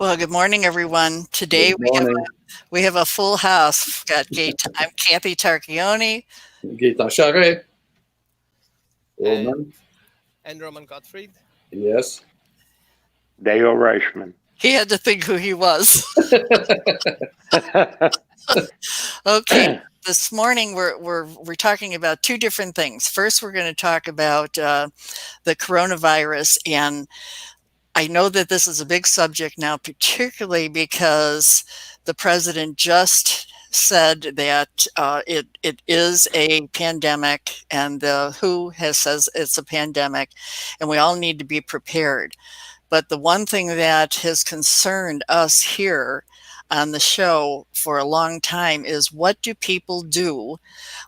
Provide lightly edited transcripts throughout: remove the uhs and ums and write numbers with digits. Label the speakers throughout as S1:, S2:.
S1: Well, good morning, everyone. Today
S2: Good morning,
S1: we have a full house. We've got Gaetan. I'm Kathy Tarchioni.
S2: Gaetan Charret.
S3: and
S2: Roman.
S3: Roman Gottfried.
S2: Yes.
S4: Dale Reichman.
S1: He had to think who he was. Okay, this morning we're talking about two different things. First, we're going to talk about the coronavirus, and I know that this is a big subject now, particularly because the president just said that it is a pandemic, and the WHO has says it's a pandemic, and we all need to be prepared. But the one thing that has concerned us here on the show for a long time is, what do people do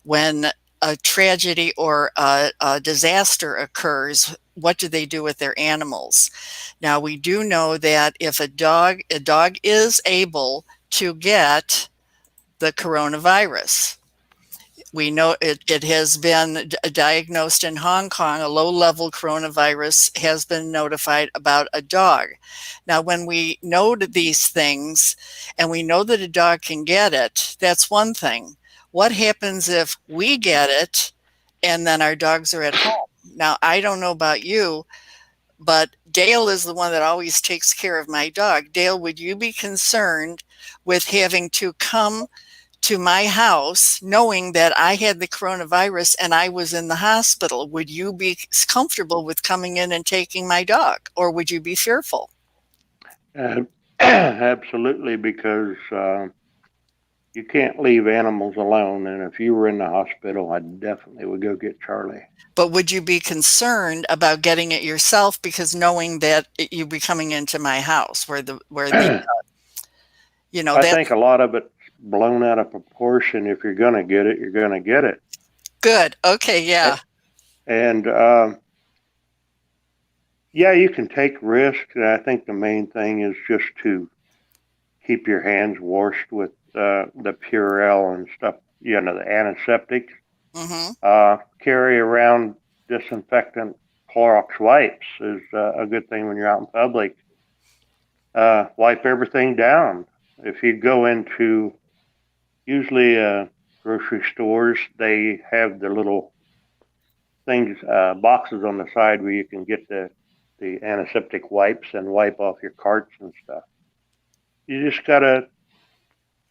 S1: when a tragedy or a disaster occurs? What do they do with their animals? Now, we do know that if a dog is able to get the coronavirus. We know it has been diagnosed in Hong Kong. A low-level coronavirus has been notified about a dog. Now, when we know these things and we know that a dog can get it, that's one thing. What happens if we get it and then our dogs are at home? Now, I don't know about you, but Dale is the one that always takes care of my dog. Dale, would you be concerned with having to come to my house knowing that I had the coronavirus and I was in the hospital? Would you be comfortable with coming in and taking my dog, or would you be fearful?
S4: Absolutely, because you can't leave animals alone. And if you were in the hospital, I definitely would go get Charlie.
S1: But would you be concerned about getting it yourself, because knowing that you'd be coming into my house where the
S4: I think a lot of it's blown out of proportion. If you're going to get it, you're going to get it.
S1: Good. Okay. Yeah.
S4: And yeah, you can take risks. And I think the main thing is just to keep your hands washed with the Purell and stuff, the antiseptics.
S1: Mm-hmm.
S4: Carry around disinfectant Clorox wipes is a good thing when you're out in public. Wipe everything down. If you go into, usually grocery stores, they have the little things, boxes on the side where you can get the antiseptic wipes and wipe off your carts and stuff. You just got to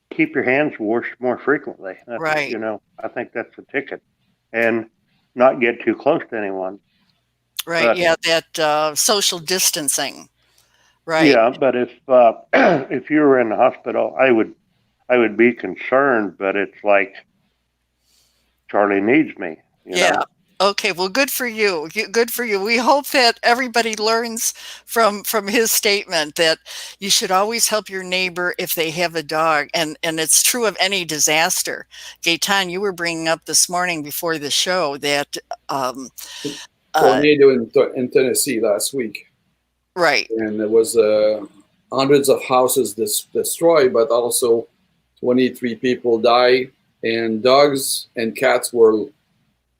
S4: keep your hands washed more frequently.
S1: Right.
S4: I think that's the ticket. And not get too close to anyone.
S1: Right.
S4: But,
S1: yeah. That social distancing. Right.
S4: Yeah, but if if you were in the hospital, I would be concerned. But it's like Charlie needs me.
S1: Yeah. Okay, well, good for you. Good for you. We hope that everybody learns from his statement that you should always help your neighbor if they have a dog, and it's true of any disaster. Gaetan, you were bringing up this morning before the show that
S2: Tornado in Tennessee last week.
S1: Right.
S2: And there was hundreds of houses destroyed, but also 23 people died, and dogs and cats were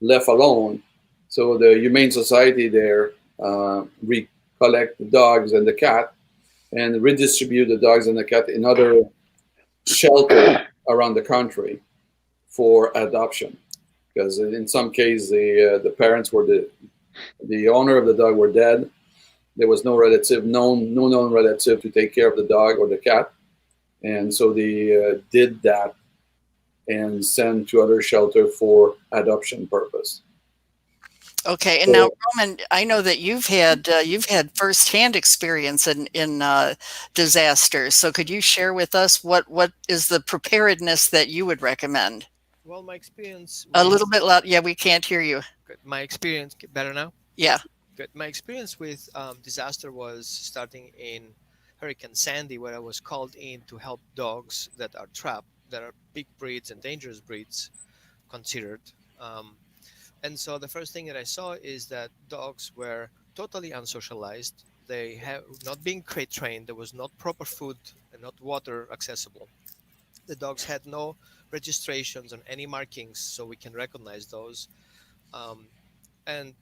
S2: left alone. So the Humane Society there recollect the dogs and the cat and redistribute the dogs and the cat in other shelters around the country for adoption. Because in some cases, the parents were the owner of the dog were dead. There was no relative, no known relative to take care of the dog or the cat, and so they did that and sent to other shelter for adoption purpose.
S1: Okay, and now, Roman, I know that you've had firsthand experience in disasters. So, could you share with us what is the preparedness that you would recommend?
S3: Well, my experience.
S1: A little bit loud. Yeah, we can't hear you.
S3: Good. My experience. Better now?
S1: Yeah.
S3: Good. My experience with disaster was starting in Hurricane Sandy, where I was called in to help dogs that are trapped, that are big breeds and dangerous breeds considered. And so the first thing that I saw is that dogs were totally unsocialized. They have not been crate trained. There was not proper food and not water accessible. The dogs had no registrations on any markings, so we can recognize those. And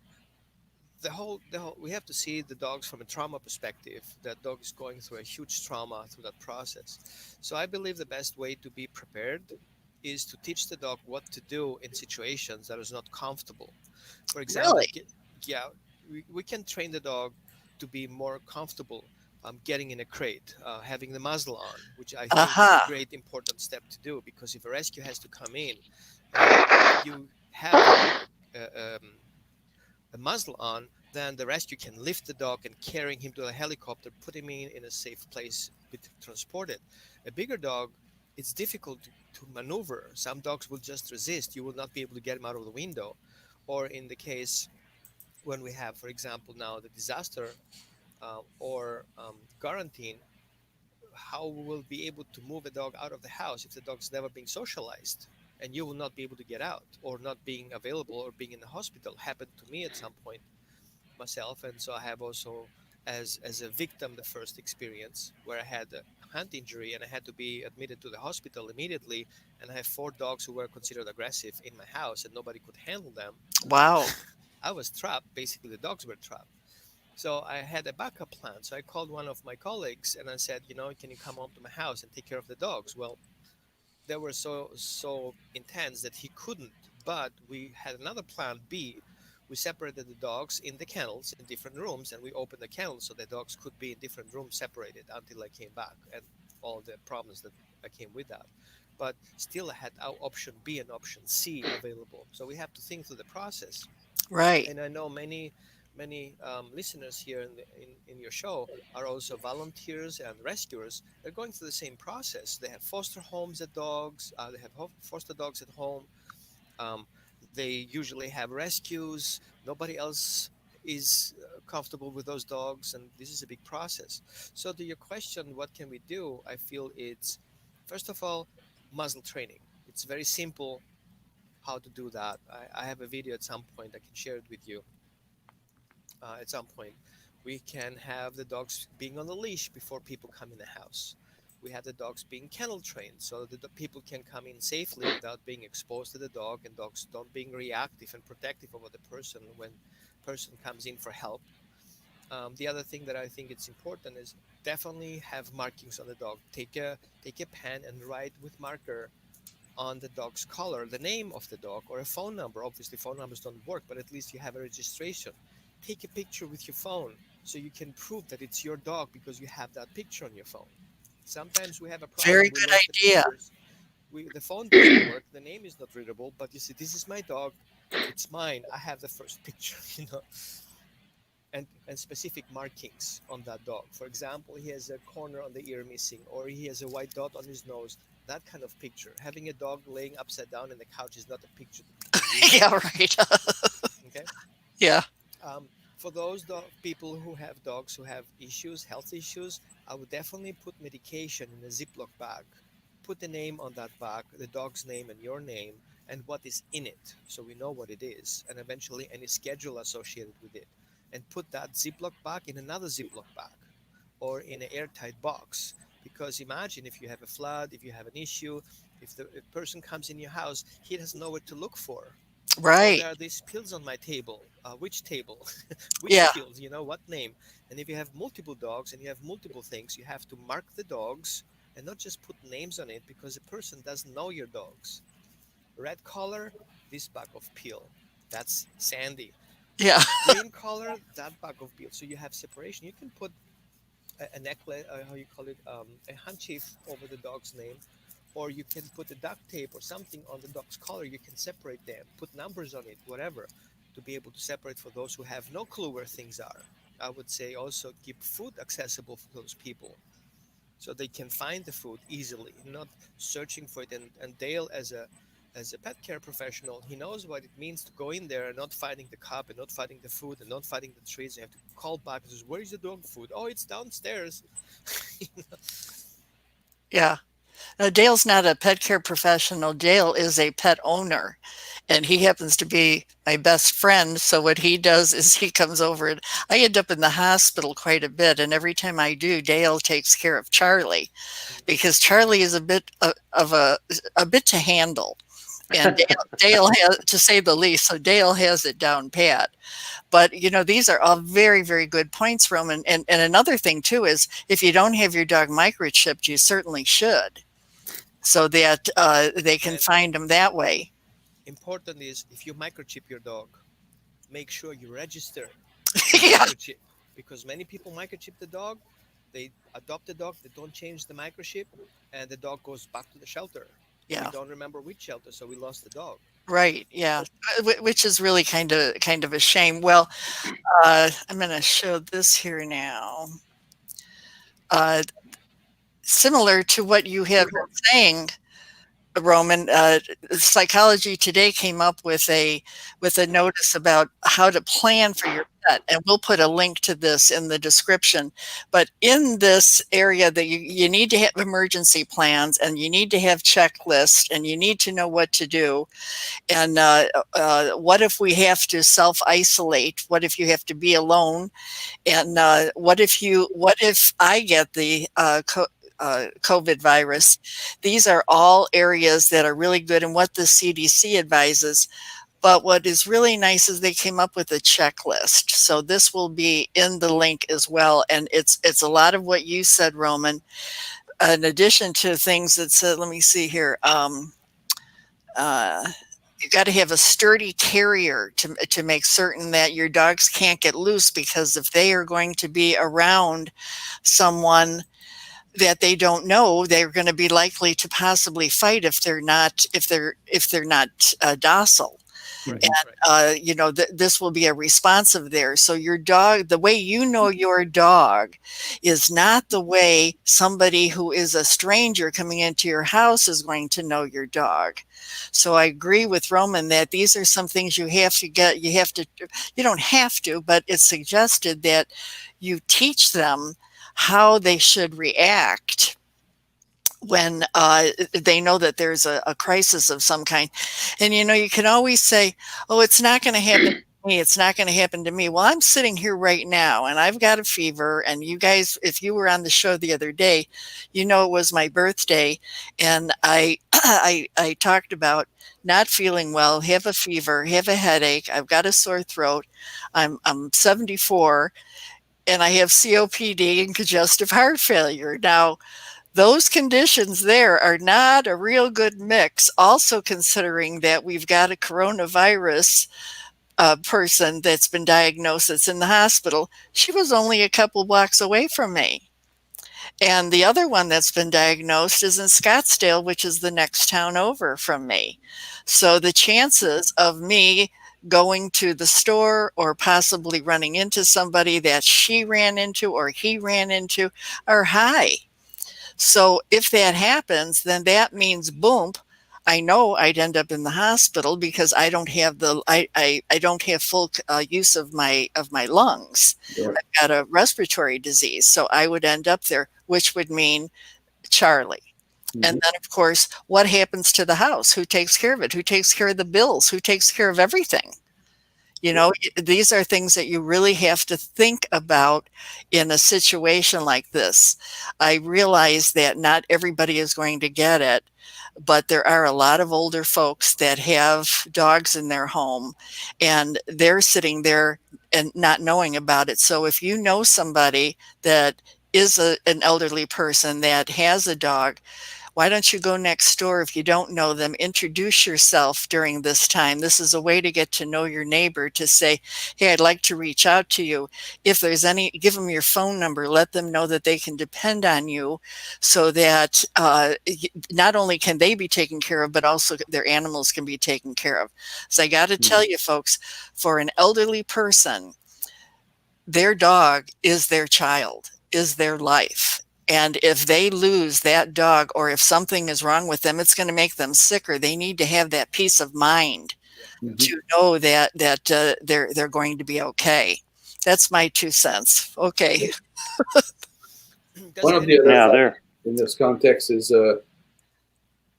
S3: the whole we have to see the dogs from a trauma perspective. That dog is going through a huge trauma through that process. So I believe the best way to be prepared is to teach the dog what to do in situations that is not comfortable. For example,
S1: Really?
S3: yeah, we can train the dog to be more comfortable, getting in a crate, having the muzzle on, which I think is a
S1: Aha.
S3: great important step to do, because if a rescue has to come in and you have the muzzle on, then the rescue can lift the dog and carrying him to a helicopter, put him in a safe place, be transported. A bigger dog, it's difficult to maneuver. Some dogs will just resist. You will not be able to get him out of the window. Or in the case when we have, for example, now the disaster or quarantine, how we will be able to move a dog out of the house if the dog's never been socialized and you will not be able to get out or not being available or being in the hospital happened to me at some point myself. And so I have also as a victim the first experience where I had a hand injury and I had to be admitted to the hospital immediately, and I have four dogs who were considered aggressive in my house and nobody could handle them.
S1: Wow.
S3: I was trapped, basically the dogs were trapped. So I had a backup plan. So I called one of my colleagues and I said, can you come home to my house and take care of the dogs? Well, they were so intense that he couldn't. But we had another plan B. We separated the dogs in the kennels in different rooms, and we opened the kennels so the dogs could be in different rooms separated until I came back, and all the problems that I came with that. But still, I had our option B and option C available. So we have to think through the process.
S1: Right.
S3: And I know many listeners here in your show are also volunteers and rescuers. They're going through the same process. They have foster homes at dogs. They have foster dogs at home. Um, they usually have rescues. Nobody else is comfortable with those dogs, and this is a big process. So, to your question, what can we do? I feel it's first of all muzzle training. It's very simple how to do that. I have a video at some point. I can share it with you at some point. We can have the dogs being on the leash before people come in the house. We have the dogs being kennel trained so that the people can come in safely without being exposed to the dog, and dogs don't being reactive and protective over the person when person comes in for help. The other thing that I think it's important is definitely have markings on the dog. Take a pen and write with marker on the dog's collar the name of the dog or a phone number. Obviously, phone numbers don't work, but at least you have a registration. Take a picture with your phone so you can prove that it's your dog because you have that picture on your phone. Sometimes we have a
S1: Very
S3: problem. We
S1: good
S3: lost the
S1: idea.
S3: pictures. The phone doesn't work. The name is not readable, but you see, this is my dog. It's mine. I have the first picture, and specific markings on that dog. For example, he has a corner on the ear missing, or he has a white dot on his nose. That kind of picture. Having a dog laying upside down in the couch is not a picture that you can use.
S1: Yeah, right.
S3: Okay.
S1: Yeah.
S3: For those people who have dogs who have issues, health issues, I would definitely put medication in a Ziploc bag. Put the name on that bag, the dog's name and your name, and what is in it, so we know what it is, and eventually any schedule associated with it. And put that Ziploc bag in another Ziploc bag or in an airtight box. Because imagine if you have a flood, if you have an issue, if the if person comes in your house, he doesn't know what to look for. Oh,
S1: Right.
S3: there are these pills on my table. Which table? Which
S1: Yeah.
S3: pills? What name? And if you have multiple dogs and you have multiple things, you have to mark the dogs and not just put names on it because the person doesn't know your dogs. Red collar, this bag of pill. That's Sandy.
S1: Yeah.
S3: Green collar, that bag of pill. So you have separation. You can put a necklace, how you call it, a handkerchief over the dog's name, or you can put a duct tape or something on the dog's collar. You can separate them, put numbers on it, whatever, to be able to separate for those who have no clue where things are. I would say also keep food accessible for those people so they can find the food easily, not searching for it. And Dale, as a pet care professional, he knows what it means to go in there and not finding the cup and not finding the food and not finding the treats. You have to call back and says, "Where is the dog food? Oh, it's downstairs." You know?
S1: Yeah. Dale's not a pet care professional. Dale is a pet owner, and he happens to be my best friend. So what he does is he comes over, and I end up in the hospital quite a bit. And every time I do, Dale takes care of Charlie
S3: Mhm.
S1: because Charlie is a bit of a bit to handle. And Dale has, to say the least, so Dale has it down pat. But these are all very, very good points, Roman. And another thing too is if you don't have your dog microchipped, you certainly should, so that they can
S3: And
S1: find them that way.
S3: important is if you microchip your dog, make sure you register the
S1: Yeah,
S3: microchip because many people microchip the dog. They adopt the dog, they don't change the microchip, and the dog goes back to the shelter. We
S1: yeah,
S3: don't remember which shelter, so we lost the dog.
S1: right, yeah, which is really kind of a shame. Well, I'm going to show this here now. Uh, Similar to what you have been saying, Roman, Psychology Today came up with a notice about how to plan for your pet, and we'll put a link to this in the description. But in this area, that you need to have emergency plans, and you need to have checklists, and you need to know what to do. And what if we have to self isolate? What if you have to be alone? And what if I get the COVID virus? These are all areas that are really good and what the CDC advises. But what is really nice is they came up with a checklist. So this will be in the link as well. And it's a lot of what you said, Roman, in addition to things that said, let me see here. Uh, you got to have a sturdy carrier to make certain that your dogs can't get loose, because if they are going to be around someone that they don't know, they're going to be likely to possibly fight if they're not docile.
S3: Right,
S1: And
S3: right.
S1: this will be a responsive there. So your dog, the way you know your dog is not the way somebody who is a stranger coming into your house is going to know your dog. So I agree with Roman that these are some things you have to get. You don't have to, but it's suggested that you teach them how they should react when they know that there's a crisis of some kind. And you can always say, oh, it's not going to happen to me. It's not going to happen to me. Well, I'm sitting here right now and I've got a fever. And you guys, if you were on the show the other day, it was my birthday. And I, I talked about not feeling well, have a fever, have a headache. I've got a sore throat. I'm 74 and I have COPD and congestive heart failure. Now, those conditions there are not a real good mix. Also, considering that we've got a coronavirus person that's been diagnosed that's in the hospital, she was only a couple blocks away from me. And the other one that's been diagnosed is in Scottsdale, which is the next town over from me. So the chances of me going to the store or possibly running into somebody that she ran into or he ran into are high. So if that happens, then that means boom, I know I'd end up in the hospital because I don't have I don't have full use of my lungs.
S2: Right.
S1: I've got a respiratory disease, so I would end up there, which would mean Charlie.
S2: Mhm.
S1: And then, of course, what happens to the house? Who takes care of it? Who takes care of the bills? Who takes care of everything? These are things that you really have to think about in a situation like this. I realize that not everybody is going to get it, but there are a lot of older folks that have dogs in their home and they're sitting there and not knowing about it. So if you know somebody that is an elderly person that has a dog, why don't you go next door if you don't know them? Introduce yourself during this time. This is a way to get to know your neighbor, to say, hey, I'd like to reach out to you. If there's any, give them your phone number. Let them know that they can depend on you so that not only can they be taken care of, but also their animals can be taken care of. So I got to tell you, folks, for an elderly person, their dog is their child, is their life. And if they lose that dog or if something is wrong with them, it's going to make them sicker. They need to have that peace of mind
S2: Mhm.
S1: to know that they're going to be okay. That's my 2 cents. Okay.
S3: Does
S2: One of the
S3: any
S2: other
S4: Yeah,
S2: factors
S4: there.
S2: in this context is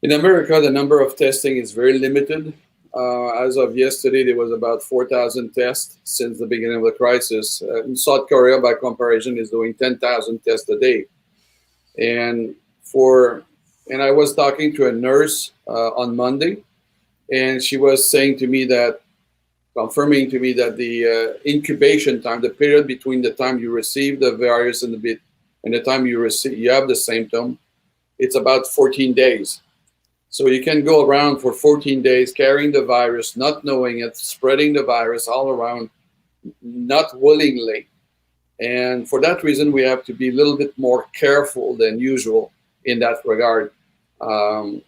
S2: in America, the number of testing is very limited. As of yesterday, there was about 4,000 tests since the beginning of the crisis. In South Korea, by comparison, is doing 10,000 tests a day. And I was talking to a nurse on Monday, and she was saying to me that, confirming to me that the incubation time, the period between the time you receive the virus and the time you have the symptom, it's about 14 days. So you can go around for 14 days carrying the virus, not knowing it, spreading the virus all around, not willingly. And for that reason, we have to be a little bit more careful than usual in that regard. Um,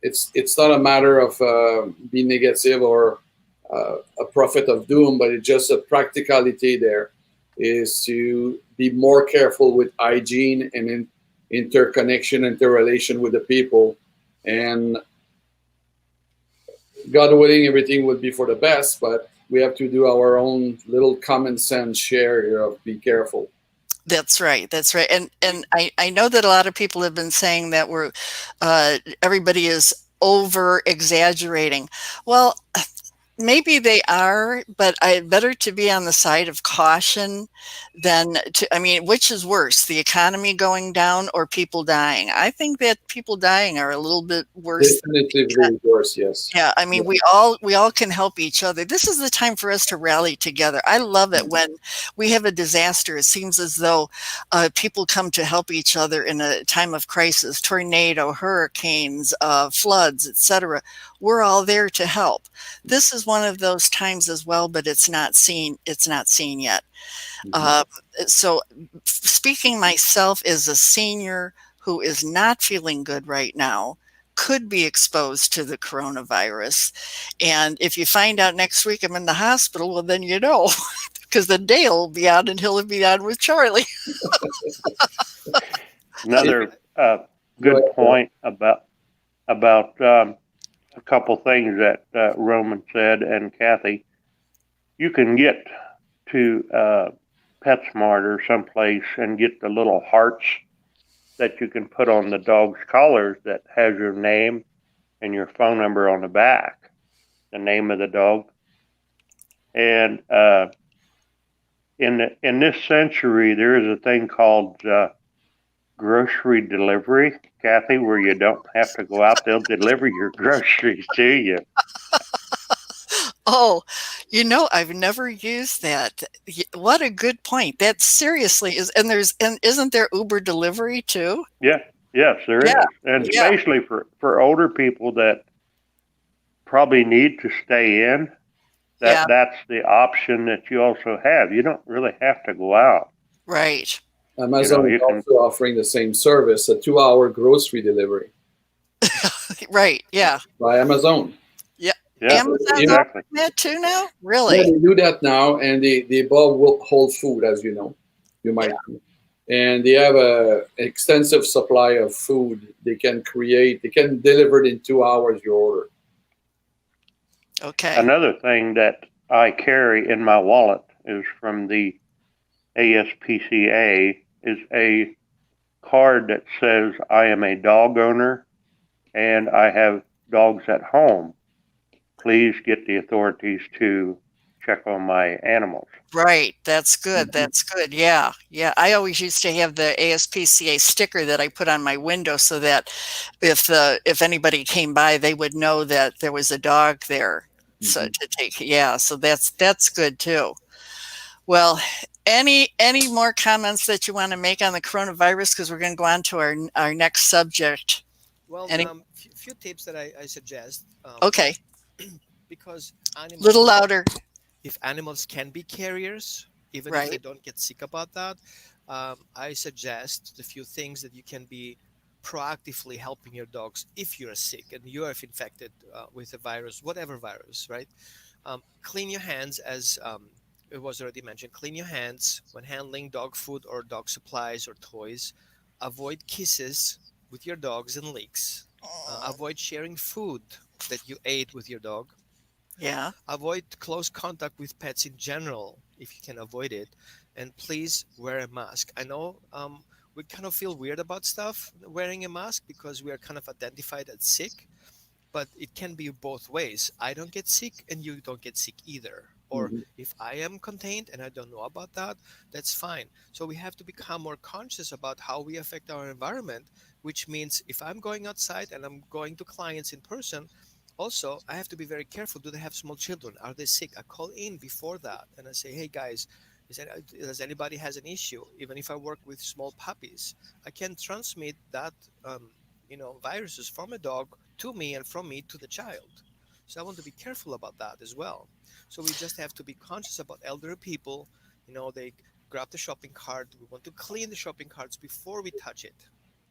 S2: it's not a matter of being negative or a prophet of doom, but it's just a practicality. There is to be more careful with hygiene and interconnection, interrelation with the people, and God willing, everything would be for the best. But we have to do our own little common sense share here of be careful.
S1: That's right. That's right. And I know that a lot of people have been saying that everybody is over exaggerating. Well, maybe they are, but I better to be on the side of caution than to, I mean, which is worse, the economy going down or people dying? I think that people dying are a little bit worse.
S2: Definitively worse, yes.
S1: Yeah, I mean,
S2: Yeah.
S1: we all can help each other. This is the time for us to rally together. I love it when we have a disaster. It seems as though people come to help each other in a time of crisis, tornado, hurricanes, floods, etc. We're all there to help. This is one of those times as well, but it's not seen. It's not seen yet.
S2: Mhm.
S1: Uh, so, speaking myself as a senior who is not feeling good right now, could be exposed to the coronavirus. And if you find out next week I'm in the hospital, well, then you know, because then Dale will be out and he'll be on with Charlie.
S4: Another
S2: Go
S4: good
S2: ahead, Bill.
S4: point about a couple things that Roman said and Kathy. You can get to PetSmart or someplace and get the little hearts that you can put on the dog's collars that has your name and your phone number on the back, the name of the dog. And in this century, there is a thing called grocery delivery, Kathy, where you don't have to go out; they'll deliver your groceries to you.
S1: Oh, I've never used that. What a good point. That seriously is, and isn't there Uber delivery too?
S4: Yeah, yes,
S1: Yeah,
S4: there is, and
S1: yeah,
S4: especially for older people that probably need to stay in.
S1: yeah,
S4: That's the option that you also have. You don't really have to go out.
S1: right.
S2: Amazon is
S4: You can.
S2: also offering the same service, a 2-hour grocery delivery
S1: Right, yeah.
S2: by Amazon.
S1: Yeah.
S4: Yeah,
S1: Amazon's
S2: You,
S4: exactly.
S1: offering that too now?
S2: yeah,
S1: Really?
S2: they do that now, and they bought Whole Food, as you know, you
S1: Yeah,
S2: might know. And they have a extensive supply of food. They can deliver it in 2 hours your order.
S1: okay.
S4: Another thing that I carry in my wallet is from the ASPCA is a card that says I am a dog owner and I have dogs at home. Please get the authorities to check on my animals.
S1: Right, that's good,
S2: Mhm.
S1: that's good, yeah, yeah. I always used to have the ASPCA sticker that I put on my window so that if anybody came by, they would know that there was a dog there, so
S2: Mhm.
S1: to take yeah, so that's good too. Well, any more comments that you wanna make on the coronavirus? Because 'Cause we're gonna go on to our next subject.
S3: Well,
S1: Any
S3: few tips that I suggest,
S1: okay,
S3: because
S1: little
S3: animals,
S1: louder,
S3: if animals can be carriers, even if they
S1: right?
S3: don't get sick about that, I suggest the few things that you can be proactively helping your dogs if you're sick and you are infected with a virus, whatever virus, right? Clean your hands, as it was already mentioned. Clean your hands when handling dog food or dog supplies or toys. Avoid kisses with your dogs and licks. Avoid sharing food that you ate with your dog.
S1: Yeah,
S3: Avoid close contact with pets in general if you can avoid it. And please wear a mask. I know we kind of feel weird about stuff wearing a mask because we are kind of identified as sick, but it can be both ways. I don't get sick and you don't get sick either. Or
S2: Mhm.
S3: if I am contained and I don't know about that, that's fine. So we have to become more conscious about how we affect our environment, which means if I'm going outside and I'm going to clients in person, Also, I have to be very careful. Do they have small children? Are they sick? I call in before that and I say, hey guys, does anybody has an issue? Even if I work with small puppies, I can transmit that, um, viruses from a dog to me and from me to the child. So I want to be careful about that as well. So we just have to be conscious about elderly people. They grab the shopping cart. We want to clean the shopping carts before we touch it.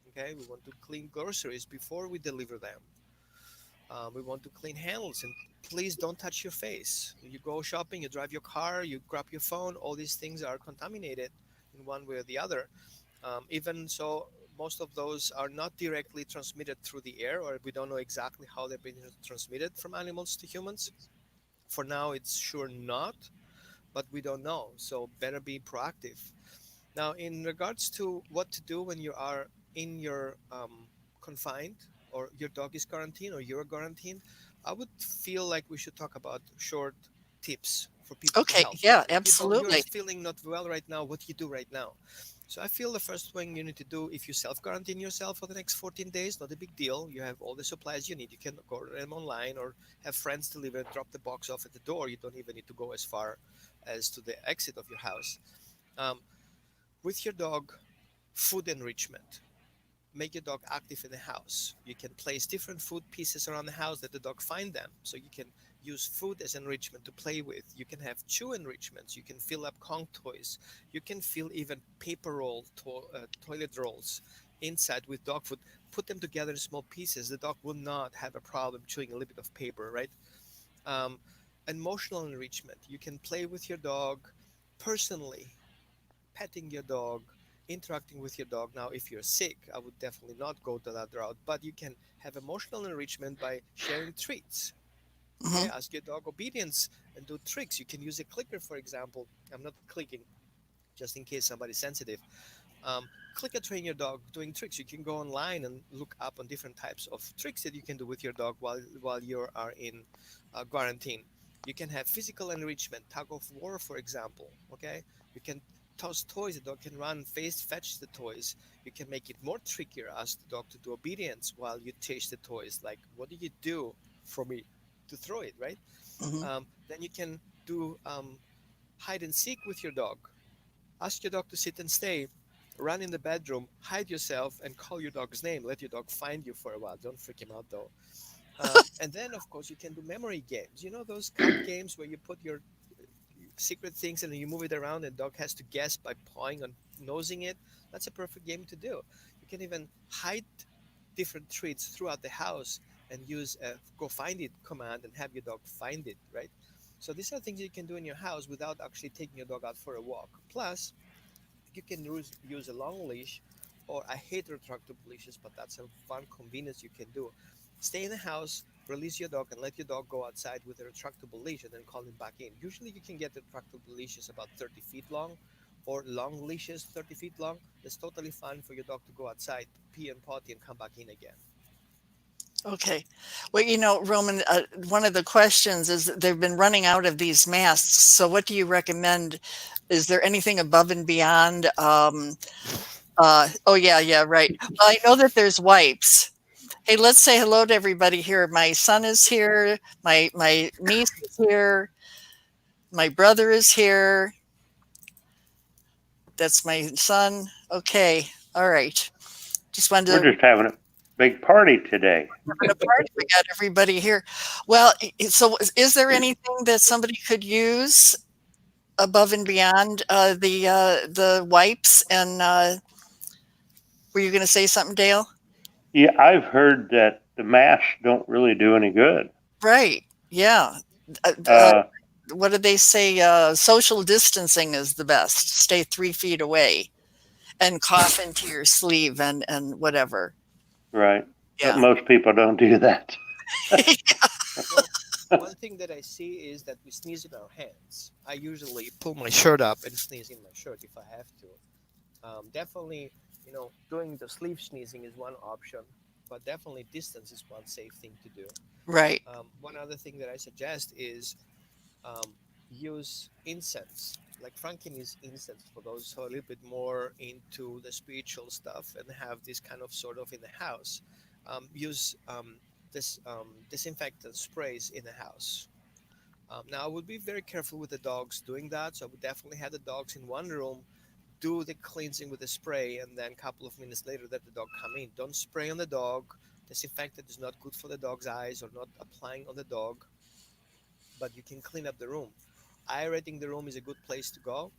S3: Okay, we want to clean groceries before we deliver them. We want to clean handles, and please don't touch your face. You go shopping, you drive your car, you grab your phone. All these things are contaminated in one way or the other. Even so, most of those are not directly transmitted through the air, or we don't know exactly how they're being transmitted from animals to humans. For now, it's sure not, but we don't know. So better be proactive. Now, in regards to what to do when you are in your confined, or your dog is quarantined, or you're quarantined, I would feel like we should talk about short tips for people to
S1: Okay,
S3: help.
S1: yeah,
S3: If you're
S1: absolutely.
S3: feeling not well right now, what do you do right now? So I feel the first thing you need to do, if you self quarantine yourself for the next 14 days, not a big deal. You have all the supplies you need. You can order them online or have friends deliver and drop the box off at the door. You don't even need to go as far as to the exit of your house. Um, with your dog, food enrichment. Make your dog active in the house. You can place different food pieces around the house that the dog find them. So you can use food as enrichment to play with. You can have chew enrichments. You can fill up Kong toys. You can fill even paper toilet rolls inside with dog food. Put them together in small pieces. The dog will not have a problem chewing a little bit of paper, right? Um, Emotional enrichment. You can play with your dog personally, petting your dog, interacting with your dog. Now, if you're sick, I would definitely not go to that route, but you can have emotional enrichment by sharing treats. Okay,
S1: Hmm.
S3: ask your dog obedience and do tricks. You can use a clicker, for example. I'm not clicking, just in case somebody's sensitive. Clicker train your dog doing tricks. You can go online and look up on different types of tricks that you can do with your dog while you are in quarantine. You can have physical enrichment, tug of war, for example. Okay, you can toss toys. The dog can run, face, fetch the toys. You can make it more trickier. Ask the dog to do obedience while you chase the toys. Like, what do you do for me to throw it, right?
S1: Hmm.
S3: Then you can do hide and seek with your dog. Ask your dog to sit and stay. Run in the bedroom, hide yourself, and call your dog's name. Let your dog find you for a while. Don't freak him out though. And then, of course, you can do memory games. You know those card games where you put your secret things and you move it around, and dog has to guess by pawing and nosing it. That's a perfect game to do. You can even hide different treats throughout the house and use a go find it command and have your dog find it, right? So these are things you can do in your house without actually taking your dog out for a walk. Plus, you can use a long leash, or I hate retractable leashes, but that's a fun convenience you can do. Stay in the house, release your dog, and let your dog go outside with a retractable leash and then call him back in. Usually, you can get retractable leashes about 30 feet long, or long leashes 30 feet long. That's totally fine for your dog to go outside, pee and potty, and come back in again.
S1: Okay. Well, Roman, one of the questions is that they've been running out of these masks. So, what do you recommend? Is there anything above and beyond? Oh, yeah, yeah, right. Well, I know that there's wipes. Hey, let's say hello to everybody here. My son is here. My niece is here. My brother is here. That's my son. Okay. All right. Just wanted
S4: We're
S1: to
S4: just having a big party today.
S1: having a party. We got everybody here. Well, so is there anything that somebody could use above and beyond the wipes? And were you going to say something, Dale?
S4: Yeah, I've heard that the masks don't really do any good.
S1: Right. Yeah. Uh, uh,
S4: Uh,
S1: what did they say? Social distancing is the best. Stay 3 feet away and cough into your sleeve and whatever.
S4: right. But
S1: Yeah.
S4: most people don't do that.
S3: Well, one thing that I see is that we sneeze in our hands. I usually pull my shirt up and sneeze in my shirt if I have to. Definitely, doing the sleeve sneezing is one option, but definitely distance is one safe thing to do.
S1: Right.
S3: One other thing that I suggest is um, use incense. Like Franken is incense for those who are a little bit more into the spiritual stuff and have this kind of sort of in the house. Use disinfectant sprays in the house. Now, I would be very careful with the dogs doing that. So I would definitely have the dogs in one room, do the cleansing with the spray, and then a couple of minutes later let the dog come in. Don't spray on the dog. Disinfectant is not good for the dog's eyes, or not applying on the dog, but you can clean up the room. Aerating the room is a good place to go.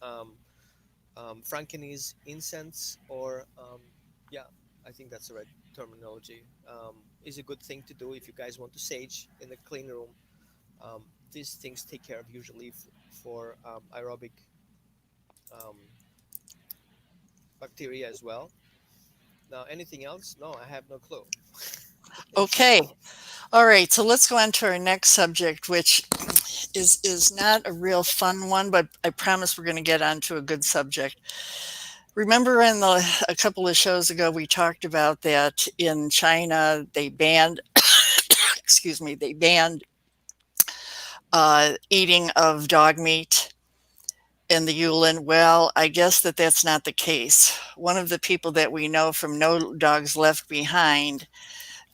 S3: Um, Frankenese incense, or yeah, I think that's the right terminology. Is a good thing to do if you guys want to sage in the clean room. Um, these things take care of usually for aerobic um, bacteria as well. Now, anything else? No, I have no clue.
S1: Okay. All right. So let's go on to our next subject, which is not a real fun one, but I promise we're going to get onto a good subject. Remember a couple of shows ago we talked about that in China they banned excuse me, they banned eating of dog meat in the Yulin. Well, I guess that's not the case. One of the people that we know from No Dogs Left Behind,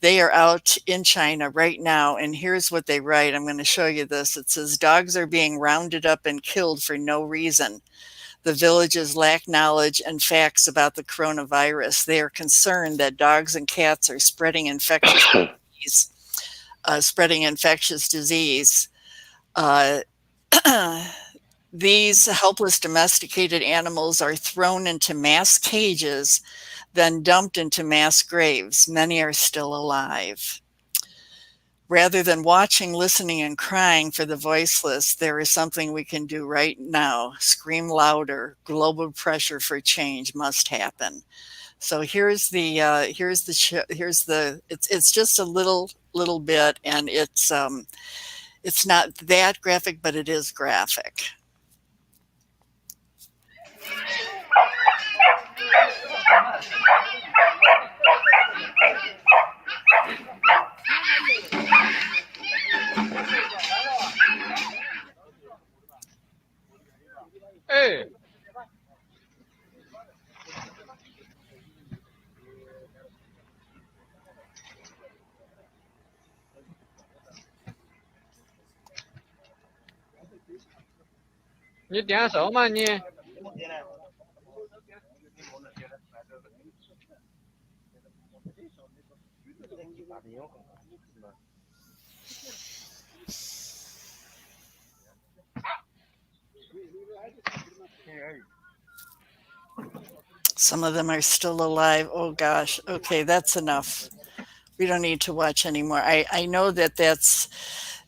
S1: they are out in China right now, and here's what they write. I'm going to show you this. It says, dogs are being rounded up and killed for no reason. The villages lack knowledge and facts about the coronavirus. They are concerned that dogs and cats are disease, spreading infectious disease. Uh, These helpless domesticated animals are thrown into mass cages, then dumped into mass graves. Many are still alive. Rather than watching, listening, and crying for the voiceless, there is something we can do right now. Scream louder. Global pressure for change must happen. So it's just a little bit, and it's not that graphic, but it is graphic.
S5: Hey, 你点手嘛你？Some
S1: of them are still alive. Oh gosh. Okay, that's enough. We don't need to watch anymore. I know that's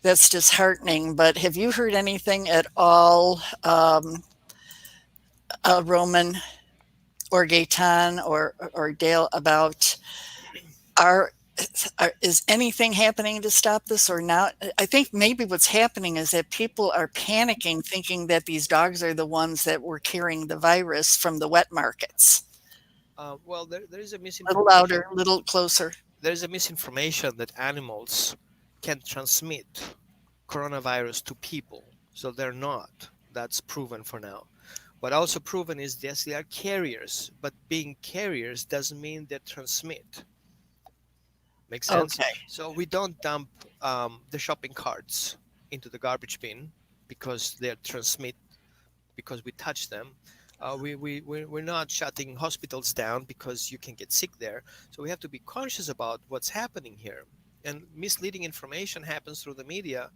S1: disheartening, but have you heard anything at all, Roman or Gaetan or Dale, about are is anything happening to stop this or not? I think maybe what's happening is that people are panicking, thinking that these dogs are the ones that were carrying the virus from the wet markets.
S3: Well, there is a
S1: A little
S3: misinformation.
S1: louder, a little closer.
S3: There is a misinformation that animals can transmit coronavirus to people. So they're not. That's proven for now. What also proven is yes, they are carriers, but being carriers doesn't mean they transmit. Makes sense?
S1: Okay.
S3: So we don't dump the shopping carts into the garbage bin because they transmit because we touch them. We're not shutting hospitals down because you can get sick there. So we have to be conscious about what's happening here. And misleading information happens through the media.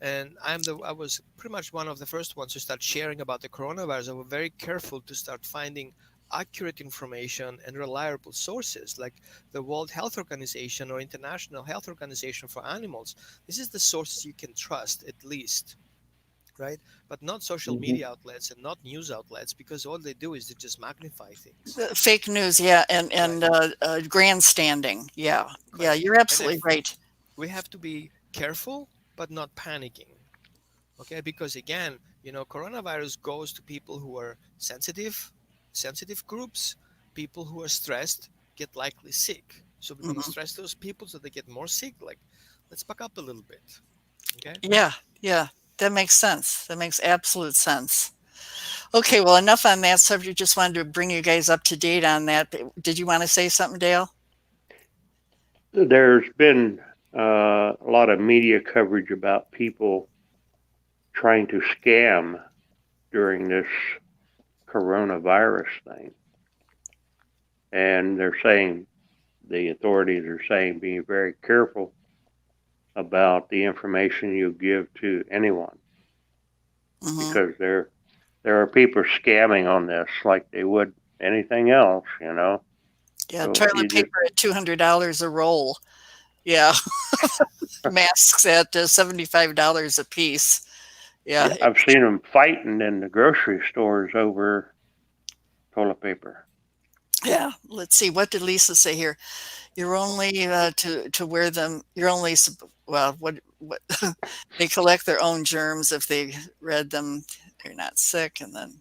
S3: And I was pretty much one of the first ones to start sharing about the coronavirus. I was very careful to start finding accurate information and reliable sources like the World Health Organization or International Health Organization for Animals. This is the sources you can trust at least, right? But not social
S2: Mhm.
S3: media outlets and not news outlets because all they do is they just magnify things.
S1: Fake news, yeah,
S3: Right.
S1: and grandstanding, yeah, yeah.
S3: Correct.
S1: You're
S3: And
S1: absolutely
S3: if
S1: right.
S3: we have to be careful but not panicking, okay? Because again, coronavirus goes to people who are sensitive groups, people who are stressed get likely sick. So we're going to
S1: Mhm.
S3: stress those people so they get more sick. Like, let's back up a little bit, okay?
S1: Yeah, yeah. That makes sense. That makes absolute sense. Okay, well, enough on that subject. Just wanted to bring you guys up to date on that. Did you want to say something, Dale?
S4: There's been a lot of media coverage about people trying to scam during this coronavirus thing. And they're saying, the authorities are saying, be very careful about the information you give to anyone
S1: Hmm.
S4: because there are people scamming on this like they would anything else, you know.
S1: Yeah,
S4: So you
S1: toilet
S4: just
S1: paper at $200 a roll. Yeah, masks at $75 a piece.
S4: yeah,
S1: Yeah,
S4: I've seen them fighting in the grocery stores over toilet paper.
S1: yeah. Let's see. What did Lisa say here? You're only to wear them. You're only well. What they collect their own germs if they read them. They're not sick, and then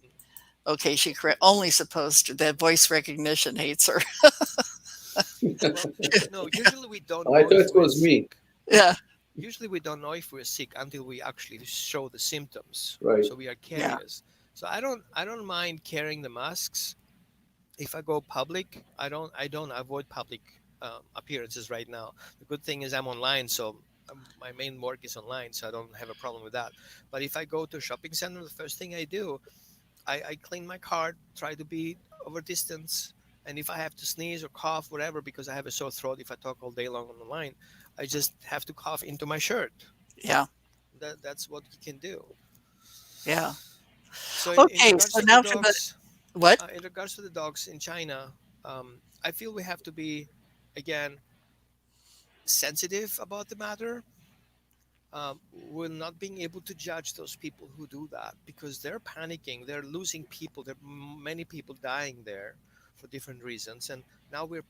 S1: okay, she correct. Only supposed to. That voice recognition hates her.
S3: Well, no, usually we don't
S2: I
S3: know
S2: thought
S3: if
S2: it
S3: we're
S2: was me.
S3: sick.
S1: Yeah,
S3: Usually we don't know if we're sick until we actually show the symptoms.
S2: Right.
S3: So we are
S1: yeah,
S3: carriers. So I don't mind carrying the masks. If I go public, I don't avoid public appearances right now. The good thing is I'm online, so my main work is online, so I don't have a problem with that. But if I go to a shopping center, the first thing I do, I clean my card, try to be over distance, and if I have to sneeze or cough, whatever, because I have a sore throat, if I talk all day long on the line, I just have to cough into my shirt.
S1: yeah,
S3: That's what you can do.
S1: yeah.
S3: So in
S1: Okay,
S3: regards
S1: so
S3: to the
S1: now for the
S3: dogs,
S1: what?
S3: in regards to the dogs in China, I feel we have to be, again, sensitive about the matter. We're not being able to judge those people who do that because they're panicking. They're losing people. There are many people dying there for different reasons, and now we're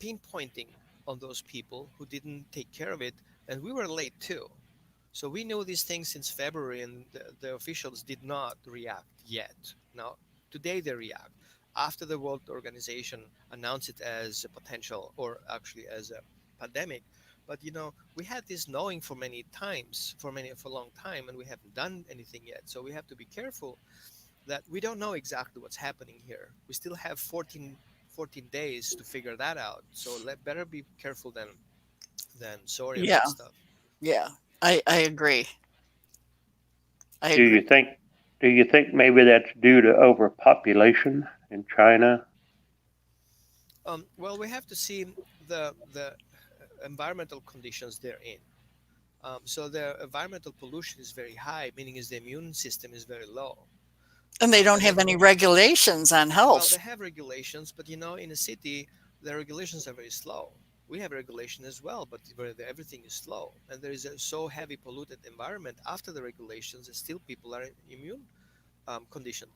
S3: pinpointing on those people who didn't take care of it, and we were late too. So we know these things since February, and the officials did not react yet. Now, today they react after the World Organization announced it as a potential, or actually as a pandemic. But we had this knowing for many times, for a long time, and we haven't done anything yet. So we have to be careful that we don't know exactly what's happening here. We still have 14 days to figure that out. So better be careful than sorry
S1: Yeah,
S3: about stuff.
S1: yeah. I agree. I
S4: Do
S1: agree.
S4: you think do you think maybe that's due to overpopulation in China?
S3: Well, we have to see the environmental conditions they're in. So the environmental pollution is very high, meaning is the immune system is very low,
S1: And they don't
S3: and
S1: have
S3: then
S1: any regulations on
S3: well, they
S1: health.
S3: have regulations, but in a city the regulations are very slow. We have regulation as well, but where everything is slow, and there is a so heavy polluted environment after the regulations, and still people are immune conditioned.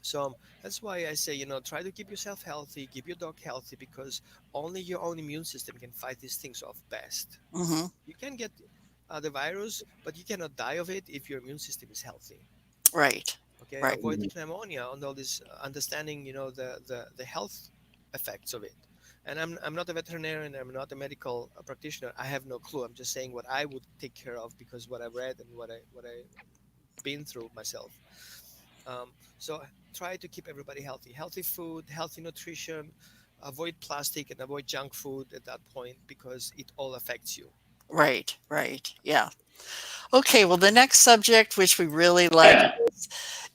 S3: So that's why I say, try to keep yourself healthy, keep your dog healthy, because only your own immune system can fight these things off best.
S1: Hmm.
S3: You can get the virus, but you cannot die of it if your immune system is healthy.
S1: Right,
S3: Okay,
S1: right.
S3: avoid pneumonia and all this, understanding, the health effects of it. And I'm not a veterinarian. I'm not a medical practitioner. I have no clue. I'm just saying what I would take care of because what I've read and what I been through myself. So try to keep everybody healthy. Healthy food, healthy nutrition. Avoid plastic and avoid junk food at that point because it all affects you.
S1: Right, right. Yeah. Okay, well, the next subject, which we really like,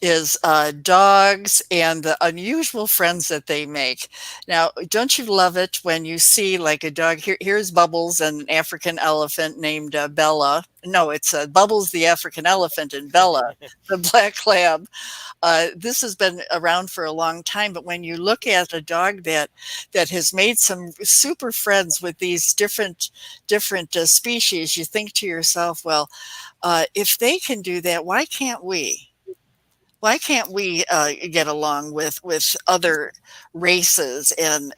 S1: is dogs and the unusual friends that they make. Now, don't you love it when you see like a dog? Here's Bubbles, an African elephant named Bella. No, it's Bubbles the African elephant and Bella the black lab. This has been around for a long time, but when you look at a dog that has made some super friends with these different species, you think to yourself, well, if they can do that, why can't we? Why can't we get along with other races? And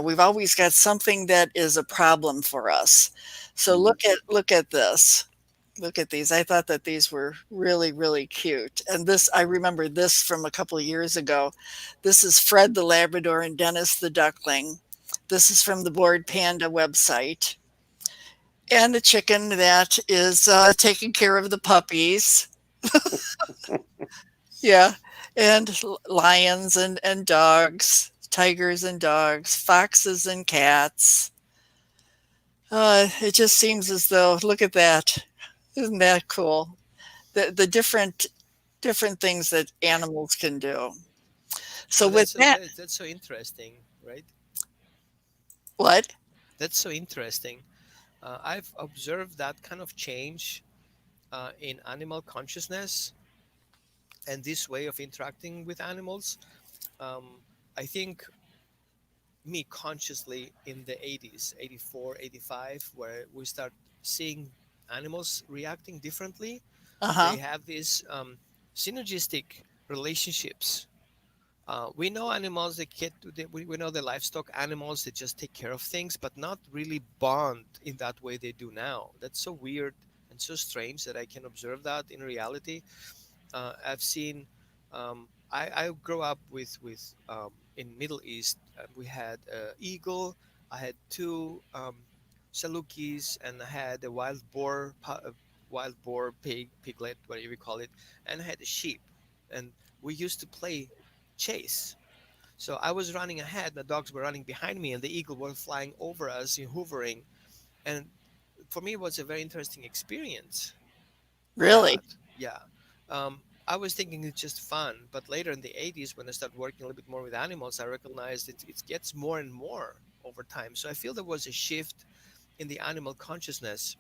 S1: we've always got something that is a problem for us. So
S2: Mhm.
S1: look at this. Look at these. I thought that these were really, really cute. And this, I remember this from a couple of years ago. This is Fred the Labrador and Dennis the Duckling. This is from the Bored Panda website. And the chicken that is taking care of the puppies. Yeah. And lions and dogs, tigers and dogs, foxes and cats. It just seems as though, look at that. Isn't that cool? The different things that animals can do. So
S3: Well,
S1: with that,
S3: that's so interesting, right?
S1: what?
S3: That's so interesting. I've observed that kind of change in animal consciousness and this way of interacting with animals. Um, I think me consciously in the 80s, 84, 85, where we start seeing animals reacting differently. They
S1: Uh-huh.
S3: have these synergistic relationships. We know animals that we know the livestock animals that just take care of things, but not really bond in that way they do now. That's so weird and so strange that I can observe that in reality. I've seen. I grew up with in Middle East. We had eagle. I had two salukis, and I had a wild boar piglet, whatever you call it, and I had a sheep. And we used to play chase. So I was running ahead, the dogs were running behind me, and the eagle was flying over us, hovering. And for me, it was a very interesting experience
S1: Really?
S3: that, yeah. I was thinking it's just fun, but later in the 80s, when I started working a little bit more with animals, I recognized it gets more and more over time. So I feel there was a shift in the animal consciousness.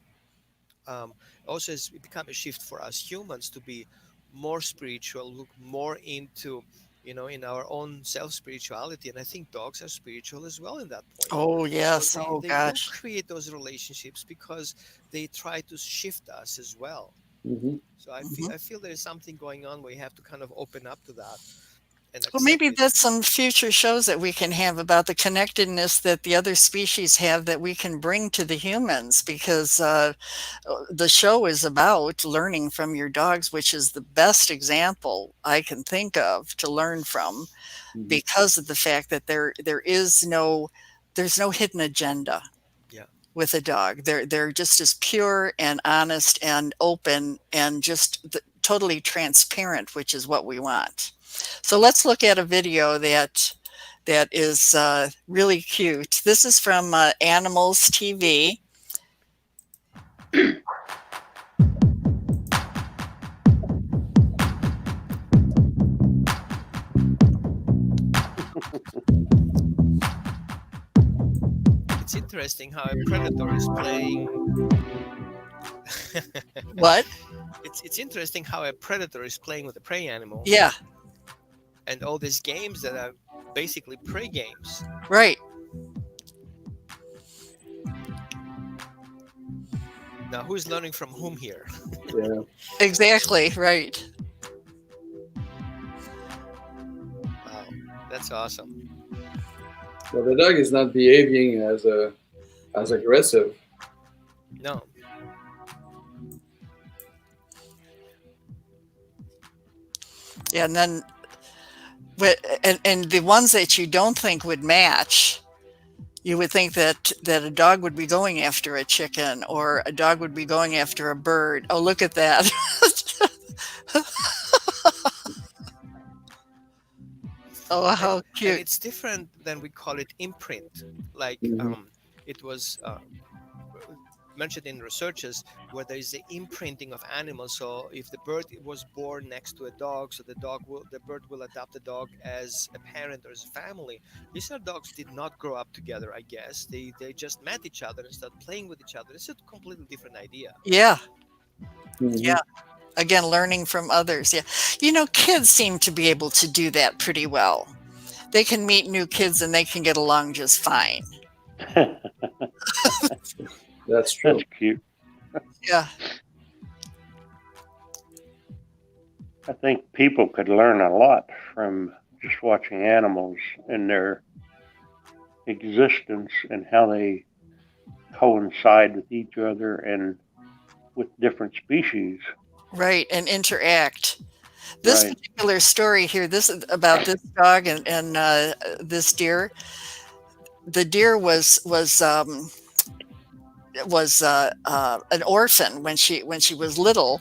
S3: Also, it's become a shift for us humans to be more spiritual, look more into, in our own self spirituality. And I think dogs are spiritual as well in that point.
S1: Oh,
S3: So
S1: yes.
S3: they,
S1: Oh,
S3: they will
S1: gosh.
S3: create those relationships because they try to shift us as well.
S2: Hmm.
S3: So
S1: Mhm.
S3: I feel there is something going on where you have to kind of open up to that and
S1: Well,
S3: accept
S1: maybe
S3: it.
S1: that's some future shows that we can have about the connectedness that the other species have that we can bring to the humans because the show is about learning from your dogs, which is the best example I can think of to learn from
S2: Hmm.
S1: because of the fact that there's no hidden agenda
S3: Yeah.
S1: with a dog. They're just as pure and honest and open and just totally transparent, which is what we want. So let's look at a video that is really cute. This is from Animals TV.
S3: It's interesting how a predator is playing.
S1: What?
S3: It's interesting how a predator is playing with a prey animal
S1: Yeah,
S3: and all these games that are basically prey games.
S1: right.
S3: Now, who's learning from whom here?
S2: Yeah.
S1: Exactly, right.
S3: Wow, that's awesome.
S2: But the dog is not behaving as aggressive.
S3: No,
S1: Yeah, and then and the ones that you don't think would match, you would think that a dog would be going after a chicken or a dog would be going after a bird. Oh, look at that. Oh,
S3: and
S1: how
S3: and
S1: cute.
S3: it's different than we call it imprint. Like
S2: Hmm.
S3: it was mentioned in researches where there is the imprinting of animals. So if the bird was born next to a dog, so the bird will adopt the dog as a parent or as a family. These are dogs did not grow up together. I guess they just met each other and started playing with each other. It's a completely different idea.
S1: Yeah,
S2: Hmm.
S1: yeah. Again, learning from others. Yeah. Kids seem to be able to do that pretty well. They can meet new kids and they can get along just fine.
S2: That's
S4: That's
S2: true.
S4: cute.
S1: Yeah.
S4: I think people could learn a lot from just watching animals and their existence and how they coincide with each other and with different species.
S1: Right. And interact. This
S4: Right.
S1: particular story here, this is about this dog and this deer. The deer was an orphan when she was little,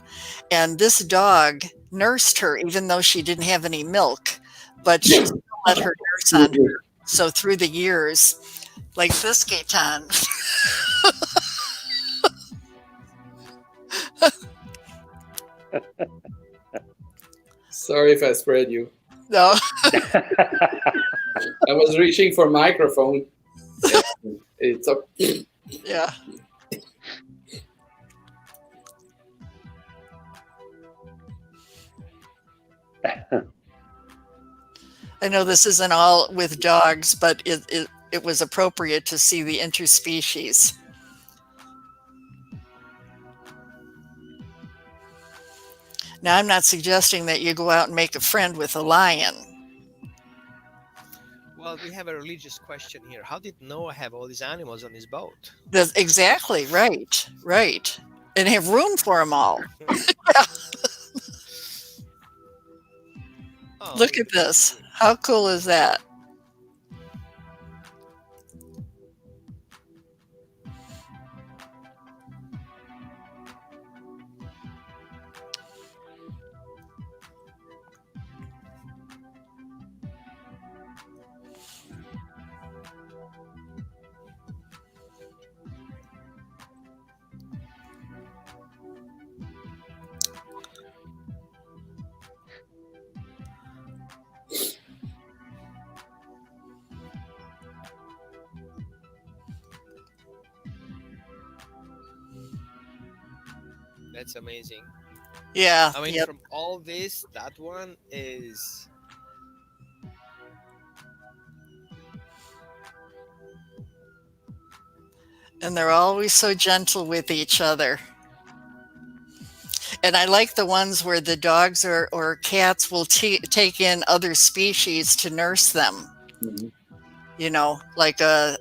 S1: and this dog nursed her even though she didn't have any milk, but she still let her nurse on
S2: Excuse
S1: her.
S2: me.
S1: So through the years, like this Gaetan,
S2: Sorry if I spread you.
S1: No.
S2: I was reaching for microphone. It's up.
S1: Yeah. I know this isn't all with dogs, but it was appropriate to see the interspecies. Now, I'm not suggesting that you go out and make a friend with a lion.
S3: Well, we have a religious question here. How did Noah have all these animals on his boat?
S1: That's exactly right. Right. And have room for them all.
S3: Oh,
S1: Look
S3: look
S1: at
S3: at
S1: this.
S3: this.
S1: How cool is that?
S3: That's amazing.
S1: Yeah.
S3: I mean,
S1: Yep.
S3: from all this, that one is.
S1: And they're always so gentle with each other. And I like the ones where the dogs or cats will take in other species to nurse them.
S2: Mhm.
S1: You know, like a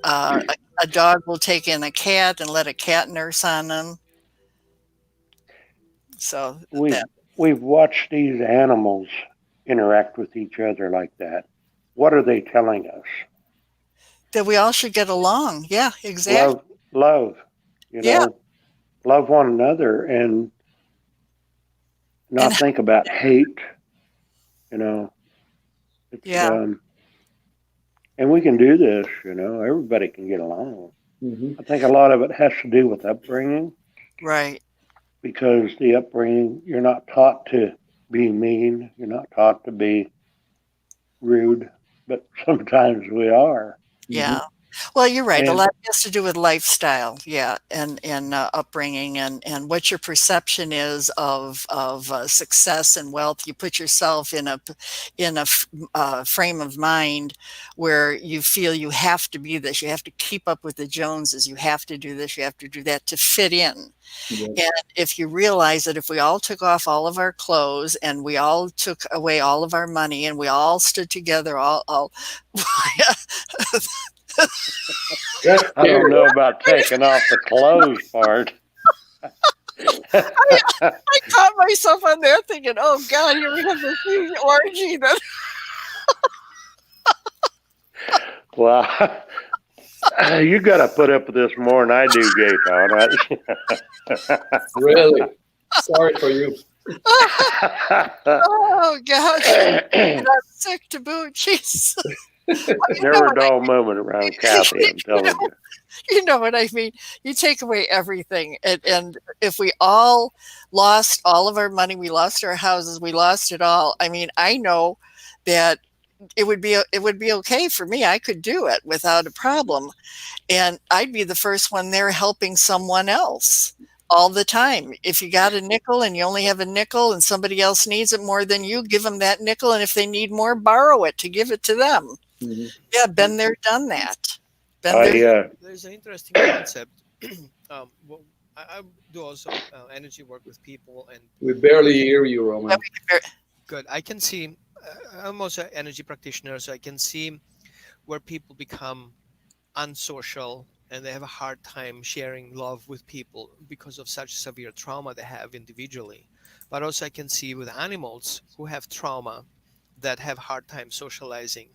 S1: dog will take in a cat and let a cat nurse on them. So
S4: we've
S1: that
S4: we've watched these animals interact with each other like that. What are they telling us?
S1: that we all should get along. Yeah, exactly.
S4: Love, you
S1: Yeah,
S4: know, love one another and
S1: and
S4: not think about hate. You know, it's
S1: yeah,
S4: and we can do this. Everybody can get along.
S2: Mhm.
S4: I think a lot of it has to do with upbringing
S1: right.
S4: because the upbringing you're not taught to be mean, you're not taught to be rude, but sometimes we are.
S1: Yeah.
S2: Mhm.
S1: Well, you're right. A
S4: And
S1: lot has to do with lifestyle, yeah, and upbringing and what your perception is of success and wealth. You put yourself in a frame of mind where you feel you have to be this. You have to keep up with the Joneses. You have to do this. You have to do that to fit in.
S2: Yeah.
S1: And if you realize that if we all took off all of our clothes and we all took away all of our money and we all stood together, all
S2: That's
S4: I don't
S2: scary.
S4: know about taking off the clothes part.
S1: I caught myself on there thinking, "Oh God, here we have this huge orgy." That
S4: Well, you got to put up with this more than I do, Gaetan.
S2: Really. Sorry for you.
S1: oh gosh, and I'm sick to boot. Jeez, you know
S4: Never a
S1: what I
S4: dull moment around Kathy, I'm
S1: you know
S4: telling you.
S1: you know what I mean. You take away everything, and if we all lost all of our money, we lost our houses, we lost it all. I mean, I know that it would be okay for me. I could do it without a problem. And I'd be the first one there helping someone else all the time. If you got a nickel and you only have a nickel and somebody else needs it more than you, give them that nickel. And if they need more, borrow it to give it to them.
S2: Mhm.
S1: Yeah, been there, done that. Been there.
S4: I
S3: There's an interesting concept. Well, I do also energy work with people, and
S2: We barely hear you,
S1: Yeah,
S2: Roman.
S3: good. I can see. I'm also an energy practitioner, so I can see where people become unsocial and they have a hard time sharing love with people because of such severe trauma they have individually. But also, I can see with animals who have trauma that have hard time socializing.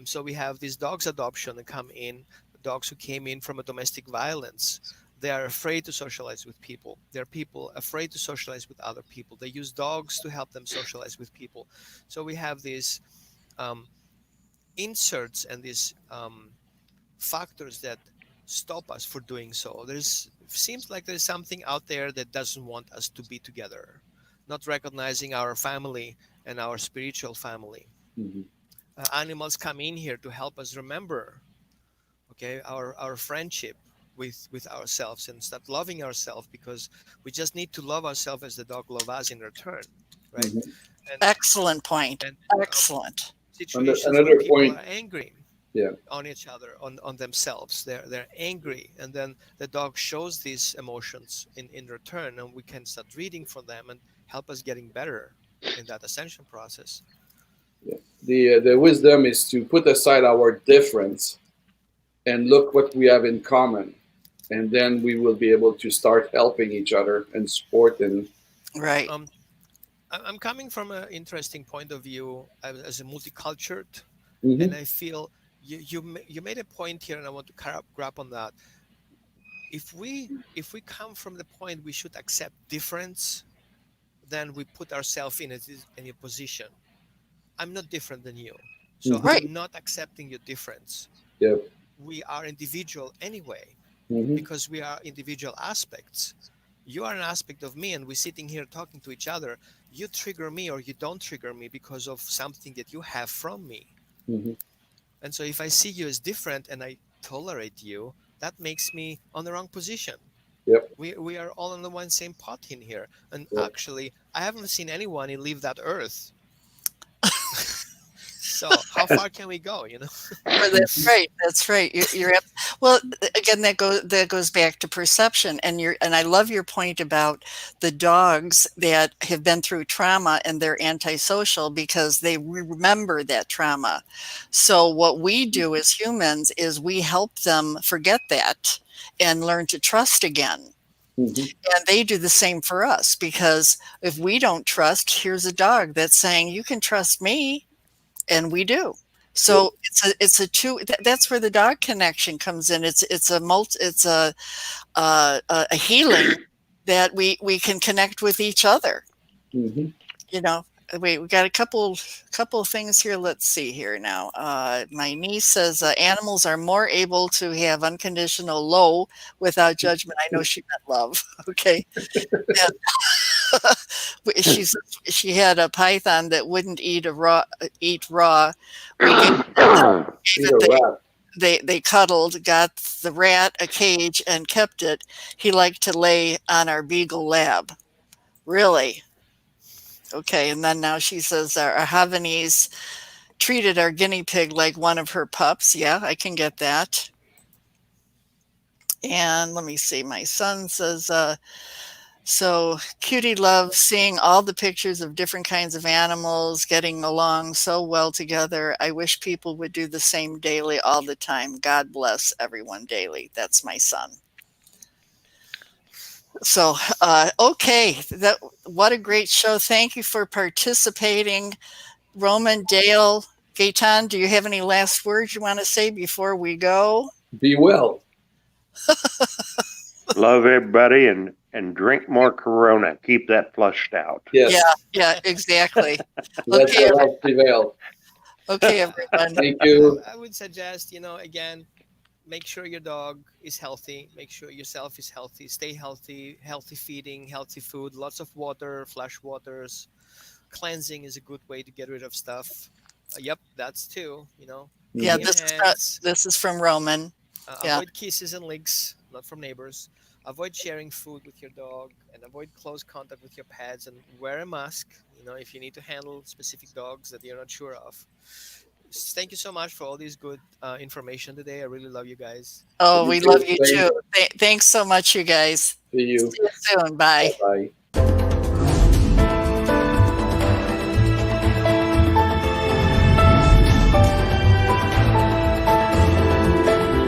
S3: So we have these dogs adoption that come in, dogs who came in from a domestic violence. They are afraid to socialize with people. They're people afraid to socialize with other people. They use dogs to help them socialize with people. So we have these um, inserts and these factors that stop us for doing so. There's seems like there's something out there that doesn't want us to be together. not recognizing our family and our spiritual family.
S2: Hmm.
S3: Animals come in here to help us remember, okay, our friendship with ourselves, and start loving ourselves, because we just need to love ourselves as the dog love us in return, right?
S2: Hmm.
S3: And
S1: Excellent point.
S3: and
S1: Excellent.
S3: situations where
S2: Another
S3: people
S2: point,
S3: are angry
S2: yeah,
S3: on each other, on themselves, they're angry, and then the dog shows these emotions in return, and we can start reading for them and help us getting better in that ascension process.
S2: yeah. The wisdom is to put aside our difference and look what we have in common, and then we will be able to start helping each other and support. And
S1: Right.
S3: um I'm coming from an interesting point of view as a multicultured, and
S2: hmm
S3: I feel you made a point here, and I want to grab on that. If we come from the point we should accept difference, then we put ourselves in a position. I'm not different than you, so
S2: hmm
S1: Right.
S3: I'm not accepting your difference.
S2: yeah,
S3: We are individual anyway,
S2: hmm
S3: because we are individual aspects. You are an aspect of me, and we're sitting here talking to each other. You trigger me or you don't trigger me because of something that you have from me.
S2: hmm
S3: And so if I see you as different and I tolerate you, that makes me on the wrong position.
S2: yep,
S3: We are all in the one same pot in here. And
S2: yep,
S3: actually, I haven't seen anyone leave that earth. So how far can we go, you know?
S1: Well, that's
S2: hmm
S1: right. That's right. Well. Again, that goes back to perception, and I love your point about the dogs that have been through trauma and they're antisocial because they remember that trauma. So what we do as humans is we help them forget that and learn to trust again.
S2: hmm
S1: And they do the same for us because if we don't trust, here's a dog that's saying, "You can trust me." And we do.
S2: yep,
S1: So it's a two. That's where the dog connection comes in. It's a healing that we can connect with each other.
S2: hmm
S1: You know. Wait, we got a couple of things here. Let's see here now. My niece says animals are more able to have unconditional low without judgment. I know she meant love. Okay. She's she had a python that wouldn't eat raw. We gave
S2: Eat
S1: it
S2: a
S1: the
S2: rat.
S1: they cuddled, got the rat a cage and kept it. He liked to lay on our beagle lab. Really? Okay. And then now she says our Havanese treated our guinea pig like one of her pups. Yeah, I can get that. And let me see. My son says, so Cutie loves seeing all the pictures of different kinds of animals getting along so well together. I wish people would do the same daily all the time. God bless everyone daily. That's my son. So, okay, that what a great show. Thank you for participating, Roman, Dale, Gaetan. Do you have any last words you want to say before we go?
S2: Be well.
S4: Love everybody and drink more Corona. Keep that flushed out.
S1: Yeah,
S2: Yes.
S1: yeah, exactly.
S2: Let
S1: Okay,
S2: the love prevail.
S1: okay, everyone.
S2: Thank you.
S3: I would suggest, again, make sure your dog is healthy, make sure yourself is healthy, stay healthy, healthy feeding, healthy food, lots of water, flash waters. Cleansing is a good way to get rid of stuff. Yep, that's too,
S1: Yeah,
S3: clean
S2: hmm
S3: hands.
S1: this is from Roman. Yeah.
S3: Avoid kisses and licks, not from neighbors. Avoid sharing food with your dog, and avoid close contact with your pets, and wear a mask, if you need to handle specific dogs that you're not sure of. Thank you so much for all these good information today. I really love you guys.
S1: Oh,
S2: You
S1: we love
S2: too.
S1: you
S2: Same.
S1: too. Thanks so much, you guys.
S2: See you.
S1: See you soon.
S2: Bye
S1: Bye.
S2: bye.